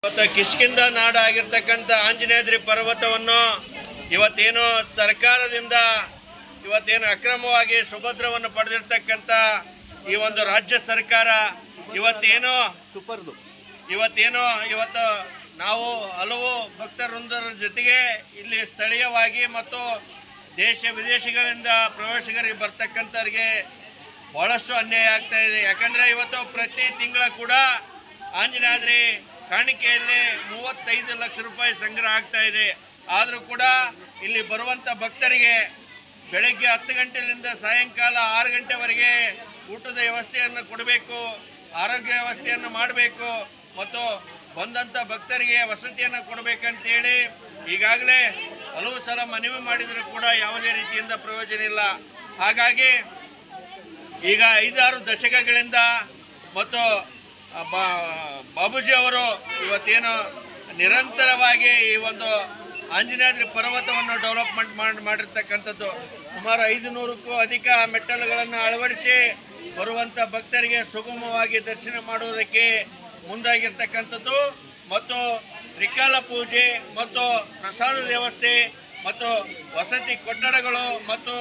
ಇವತ್ತು ಕಿಷ್ಕಿಂಧ ನಾಡು ಆಗಿರ್ತಕ್ಕಂಥ ಆಂಜನೇಯದ್ರಿ ಪರ್ವತವನ್ನು ಇವತ್ತೇನೋ ಸರ್ಕಾರದಿಂದ ಇವತ್ತೇನು ಅಕ್ರಮವಾಗಿ ಸುಭದ್ರವನ್ನು ಪಡೆದಿರ್ತಕ್ಕಂಥ ಈ ಒಂದು ರಾಜ್ಯ ಸರ್ಕಾರ ಇವತ್ತೇನೋ ಇವತ್ತು ನಾವು ಹಲವು ಭಕ್ತವೃಂದರ ಜೊತೆಗೆ ಇಲ್ಲಿ ಸ್ಥಳೀಯವಾಗಿ ಮತ್ತು ದೇಶ ವಿದೇಶಗಳಿಂದ ಪ್ರವಾಸಿಗರಿಗೆ ಬರ್ತಕ್ಕಂಥವ್ರಿಗೆ ಬಹಳಷ್ಟು ಅನ್ಯಾಯ ಆಗ್ತಾ ಇದೆ. ಯಾಕಂದರೆ ಇವತ್ತು ಪ್ರತಿ ತಿಂಗಳ ಕೂಡ ಆಂಜನೇಯದ್ರಿ ಕಾಣಿಕೆಯಲ್ಲಿ 35 ಲಕ್ಷ ರೂಪಾಯಿ ಸಂಗ್ರಹ ಆಗ್ತಾ ಇದೆ. ಆದರೂ ಕೂಡ ಇಲ್ಲಿ ಬರುವಂಥ ಭಕ್ತರಿಗೆ ಬೆಳಗ್ಗೆ 10 ಗಂಟೆಯಿಂದ ಸಾಯಂಕಾಲ 6 ಗಂಟೆವರೆಗೆ ಊಟದ ವ್ಯವಸ್ಥೆಯನ್ನು ಕೊಡಬೇಕು, ಆರೋಗ್ಯ ವ್ಯವಸ್ಥೆಯನ್ನು ಮಾಡಬೇಕು ಮತ್ತು ಬಂದಂಥ ಭಕ್ತರಿಗೆ ವಸತಿಯನ್ನು ಕೊಡಬೇಕಂತೇಳಿ ಈಗಾಗಲೇ ಹಲವು ಸಲ ಮನವಿ ಮಾಡಿದರೂ ಕೂಡ ಯಾವುದೇ ರೀತಿಯಿಂದ ಪ್ರಯೋಜನ ಇಲ್ಲ. ಹಾಗಾಗಿ ಈಗ 5-6 ದಶಕಗಳಿಂದ ಮತ್ತು ಬಾಬೂಜಿ ಅವರು ಇವತ್ತೇನು ನಿರಂತರವಾಗಿ ಈ ಒಂದು ಆಂಜನೇಯದ್ರಿ ಪರ್ವತವನ್ನು ಡೆವಲಪ್ಮೆಂಟ್ ಮಾಡಿರ್ತಕ್ಕಂಥದ್ದು. ಸುಮಾರು 500ಕ್ಕೂ ಅಧಿಕ ಮೆಟ್ಟಲುಗಳನ್ನು ಅಳವಡಿಸಿ ಬರುವಂಥ ಭಕ್ತರಿಗೆ ಸುಗಮವಾಗಿ ದರ್ಶನ ಮಾಡುವುದಕ್ಕೆ ಮುಂದಾಗಿರ್ತಕ್ಕಂಥದ್ದು ಮತ್ತು ತ್ರಿಕಾಲ ಪೂಜೆ ಮತ್ತು ಪ್ರಸಾದದ ವ್ಯವಸ್ಥೆ ಮತ್ತು ವಸತಿ ಕೊಠಡಗಳು ಮತ್ತು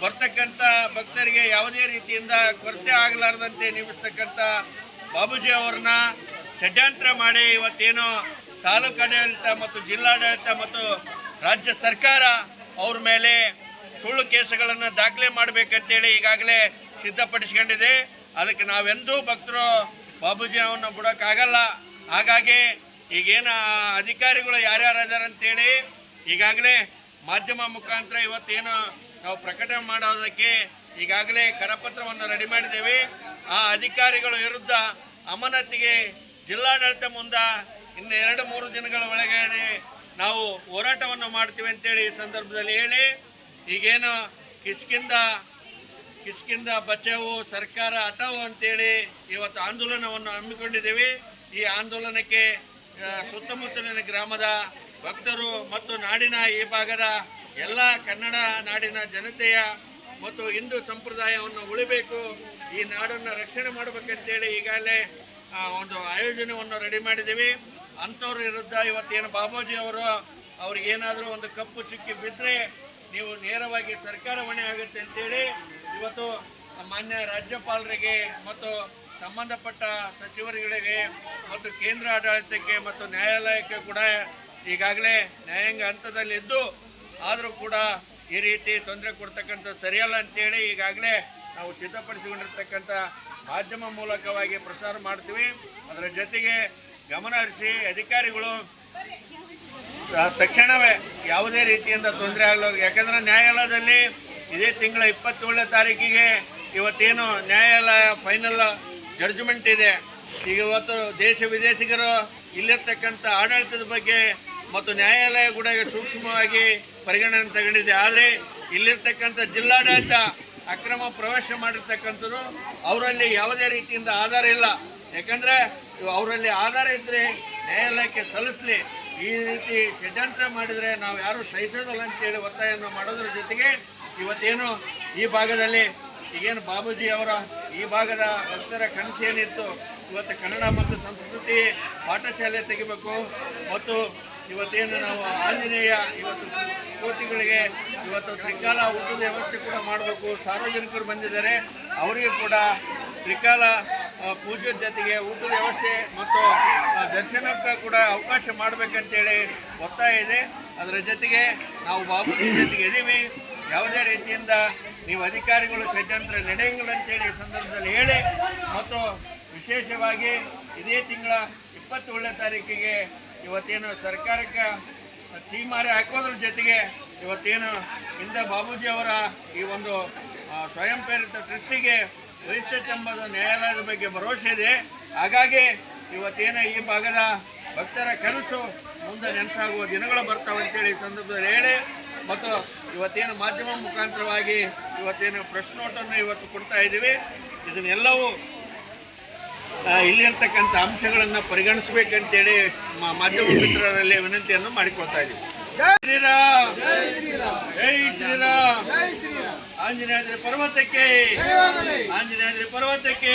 ಬರ್ತಕ್ಕಂಥ ಭಕ್ತರಿಗೆ ಯಾವುದೇ ರೀತಿಯಿಂದ ಕೊರತೆ ಆಗಲಾರದಂತೆ ನಿರ್ಮಿಸ್ತಕ್ಕಂಥ ಬಾಬೂಜಿ ಅವ್ರನ್ನ ಷಡ್ಯಂತ್ರ ಮಾಡಿ ಇವತ್ತೇನು ತಾಲೂಕು ಆಡಳಿತ ಮತ್ತು ಜಿಲ್ಲಾಡಳಿತ ಮತ್ತು ರಾಜ್ಯ ಸರ್ಕಾರ ಅವ್ರ ಮೇಲೆ ಸುಳ್ಳು ಕೇಸುಗಳನ್ನು ದಾಖಲೆ ಮಾಡಬೇಕಂತೇಳಿ ಈಗಾಗಲೇ ಸಿದ್ಧಪಡಿಸ್ಕೊಂಡಿದೆ. ಅದಕ್ಕೆ ನಾವೆಂದೂ ಭಕ್ತರು ಬಾಬೂಜಿ ಅವನ್ನ ಬಿಡೋಕ್ಕಾಗಲ್ಲ. ಹಾಗಾಗಿ ಈಗೇನು ಅಧಿಕಾರಿಗಳು ಯಾರ್ಯಾರು ಇದ್ದಾರೆ ಅಂತೇಳಿ ಈಗಾಗಲೇ ಮಾಧ್ಯಮ ಮುಖಾಂತರ ಇವತ್ತೇನು ನಾವು ಪ್ರಕಟಣೆ ಮಾಡೋದಕ್ಕೆ ಈಗಾಗಲೇ ಕರಪತ್ರವನ್ನು ರೆಡಿ ಮಾಡಿದ್ದೇವೆ. ಆ ಅಧಿಕಾರಿಗಳ ವಿರುದ್ಧ ಅಮಾನತಿಗೆ ಜಿಲ್ಲಾಡಳಿತ ಮುಂದೆ ಇನ್ನು 2-3 ದಿನಗಳ ಒಳಗಡೆ ನಾವು ಹೋರಾಟವನ್ನು ಮಾಡ್ತೀವಿ ಅಂತೇಳಿ ಈ ಸಂದರ್ಭದಲ್ಲಿ ಹೇಳಿ, ಈಗೇನು ಕಿಷ್ಕಿಂಧ ಬಚಾವು ಸರ್ಕಾರ ಹಟಾವು ಅಂತೇಳಿ ಇವತ್ತು ಆಂದೋಲನವನ್ನು ಹಮ್ಮಿಕೊಂಡಿದ್ದೇವೆ. ಈ ಆಂದೋಲನಕ್ಕೆ ಸುತ್ತಮುತ್ತಲಿನ ಗ್ರಾಮದ ಭಕ್ತರು ಮತ್ತು ನಾಡಿನ ಈ ಭಾಗದ ಎಲ್ಲ ಕನ್ನಡ ನಾಡಿನ ಜನತೆಯ ಮತ್ತು ಹಿಂದೂ ಸಂಪ್ರದಾಯವನ್ನು ಉಳಿಬೇಕು, ಈ ನಾಡನ್ನು ರಕ್ಷಣೆ ಮಾಡಬೇಕಂತೇಳಿ ಈಗಾಗಲೇ ಒಂದು ಆಯೋಜನೆಯನ್ನು ರೆಡಿ ಮಾಡಿದ್ದೀವಿ. ಅಂಥವ್ರ ವಿರುದ್ಧ ಇವತ್ತೇನು ಬಾಬೂಜಿ ಅವರು ಅವ್ರಿಗೇನಾದರೂ ಒಂದು ಕಪ್ಪು ಚುಕ್ಕಿ ಬಿದ್ದರೆ ನೀವು ನೇರವಾಗಿ ಸರ್ಕಾರ ಹೊಣೆ ಆಗುತ್ತೆ ಅಂತೇಳಿ ಇವತ್ತು ಮಾನ್ಯ ರಾಜ್ಯಪಾಲರಿಗೆ ಮತ್ತು ಸಂಬಂಧಪಟ್ಟ ಸಚಿವರುಗಳಿಗೆ ಮತ್ತು ಕೇಂದ್ರ ಆಡಳಿತಕ್ಕೆ ಮತ್ತು ನ್ಯಾಯಾಲಯಕ್ಕೆ ಕೂಡ ಈಗಾಗಲೇ ನ್ಯಾಯಾಂಗ ಹಂತದಲ್ಲಿದ್ದು ಆದರೂ ಕೂಡ ಈ ರೀತಿ ತೊಂದರೆ ಕೊಡ್ತಕ್ಕಂಥ ಸರಿಯಲ್ಲ ಅಂತೇಳಿ ಈಗಾಗಲೇ ನಾವು ಸಿದ್ಧಪಡಿಸಿಕೊಂಡಿರ್ತಕ್ಕಂಥ ಮಾಧ್ಯಮ ಮೂಲಕವಾಗಿ ಪ್ರಸಾರ ಮಾಡ್ತೀವಿ. ಅದರ ಜೊತೆಗೆ ಗಮನ ಹರಿಸಿ ಅಧಿಕಾರಿಗಳು ತಕ್ಷಣವೇ ಯಾವುದೇ ರೀತಿಯಿಂದ ತೊಂದರೆ ಆಗಲ್ಲ. ಯಾಕಂದರೆ ನ್ಯಾಯಾಲಯದಲ್ಲಿ ಇದೇ ತಿಂಗಳ 27ನೇ ತಾರೀಕಿಗೆ ಇವತ್ತೇನು ನ್ಯಾಯಾಲಯ ಫೈನಲ್ ಜಡ್ಜ್ಮೆಂಟ್ ಇದೆ. ಈಗ ಇವತ್ತು ದೇಶ ವಿದೇಶಿಗರು ಇಲ್ಲಿರ್ತಕ್ಕಂಥ ಆಡಳಿತದ ಬಗ್ಗೆ ಮತ್ತು ನ್ಯಾಯಾಲಯ ಕೂಡ ಸೂಕ್ಷ್ಮವಾಗಿ ಪರಿಗಣನೆ ತಗೊಂಡಿದೆ. ಆದರೆ ಇಲ್ಲಿರ್ತಕ್ಕಂಥ ಜಿಲ್ಲಾಡಳಿತ ಅಕ್ರಮ ಪ್ರವೇಶ ಮಾಡಿರ್ತಕ್ಕಂಥದ್ದು ಅವರಲ್ಲಿ ಯಾವುದೇ ರೀತಿಯಿಂದ ಆಧಾರ ಇಲ್ಲ. ಯಾಕಂದರೆ ಅವರಲ್ಲಿ ಆಧಾರ ಇದ್ದರೆ ನ್ಯಾಯಾಲಯಕ್ಕೆ ಸಲ್ಲಿಸಲಿ. ಈ ರೀತಿ ಷಡ್ಯಂತ್ರ ಮಾಡಿದರೆ ನಾವು ಯಾರೂ ಸಹಿಸೋದಲ್ಲ ಅಂತೇಳಿ ಒತ್ತಾಯವನ್ನು ಮಾಡೋದ್ರ ಜೊತೆಗೆ ಇವತ್ತೇನು ಈ ಭಾಗದಲ್ಲಿ ಈಗೇನು ಬಾಬೂಜಿ ಅವರ ಈ ಭಾಗದ ಭಕ್ತರ ಕನಸು ಏನಿತ್ತು, ಇವತ್ತು ಕನ್ನಡ ಮತ್ತು ಸಂಸ್ಕೃತಿ ಪಾಠಶಾಲೆ ತೆಗಿಬೇಕು ಮತ್ತು ಇವತ್ತೇನು ನಾವು ಆಂಜನೇಯ ಇವತ್ತು ಕೋಟಿಗಳಿಗೆ ಇವತ್ತು ತ್ರಿಕಾಲ ಊಟದ ವ್ಯವಸ್ಥೆ ಕೂಡ ಮಾಡಬೇಕು. ಸಾರ್ವಜನಿಕರು ಬಂದಿದ್ದಾರೆ, ಅವರಿಗೆ ಕೂಡ ತ್ರಿಕಾಲ ಪೂಜೆ ಜೊತೆಗೆ ಊಟದ ವ್ಯವಸ್ಥೆ ಮತ್ತು ದರ್ಶನಕ್ಕೆ ಕೂಡ ಅವಕಾಶ ಮಾಡಬೇಕಂತೇಳಿ ಒತ್ತಾಯ ಇದೆ. ಅದರ ಜೊತೆಗೆ ನಾವು ಬಾಬೂಜಿ ಜೊತೆಗೆ ಇದ್ದೀವಿ. ಯಾವುದೇ ರೀತಿಯಿಂದ ನೀವು ಅಧಿಕಾರಿಗಳು ಷಡ್ಯಂತ್ರ ನಡೆಯಂಗಿಲ್ಲ ಅಂತೇಳಿ ಈ ಸಂದರ್ಭದಲ್ಲಿ ಹೇಳಿ ಮತ್ತು ವಿಶೇಷವಾಗಿ ಇದೇ ತಿಂಗಳ 27ನೇ ತಾರೀಕಿಗೆ ಇವತ್ತೇನು ಸರ್ಕಾರಕ್ಕೆ ಚೀಮಾರಿ ಹಾಕೋದ್ರ ಜೊತೆಗೆ ಇವತ್ತೇನು ಹಿಂದೆ ಬಾಬೂಜಿ ಅವರ ಈ ಒಂದು ಸ್ವಯಂ ಪ್ರೇರಿತ ಟ್ರಸ್ಟಿಗೆ ವಹಿಸ್ತಂಬುದು ನ್ಯಾಯಾಲಯದ ಬಗ್ಗೆ ಭರವಸೆ ಇದೆ. ಹಾಗಾಗಿ ಇವತ್ತೇನು ಈ ಭಾಗದ ಭಕ್ತರ ಕನಸು ಮುಂದೆ ನೆನಸಾಗುವ ದಿನಗಳು ಬರ್ತಾವೆ ಅಂತೇಳಿ ಈ ಸಂದರ್ಭದಲ್ಲಿ ಹೇಳಿ ಮತ್ತು ಇವತ್ತೇನು ಮಾಧ್ಯಮ ಮುಖಾಂತರವಾಗಿ ಇವತ್ತೇನು ಪ್ರೆಸ್ ನೋಟನ್ನು ಇವತ್ತು ಕೊಡ್ತಾ ಇದ್ದೀವಿ. ಇದನ್ನೆಲ್ಲವೂ ಇಲ್ಲಿರ್ತಕ್ಕಂಥ ಅಂಶಗಳನ್ನು ಪರಿಗಣಿಸಬೇಕಂತೇಳಿ ಮಾಧ್ಯಮ ಮಿತ್ರರಲ್ಲಿ ವಿನಂತಿಯನ್ನು ಮಾಡಿಕೊಳ್ತಾ ಇದ್ದೀವಿ. ಜೈ ಶ್ರೀರಾಮ್, ಜೈ ಶ್ರೀರಾಮ್. ಆಂಜನೇಯದ್ರಿ ಪರ್ವತಕ್ಕೆ, ಆಂಜನೇಯದ್ರಿ ಪರ್ವತಕ್ಕೆ.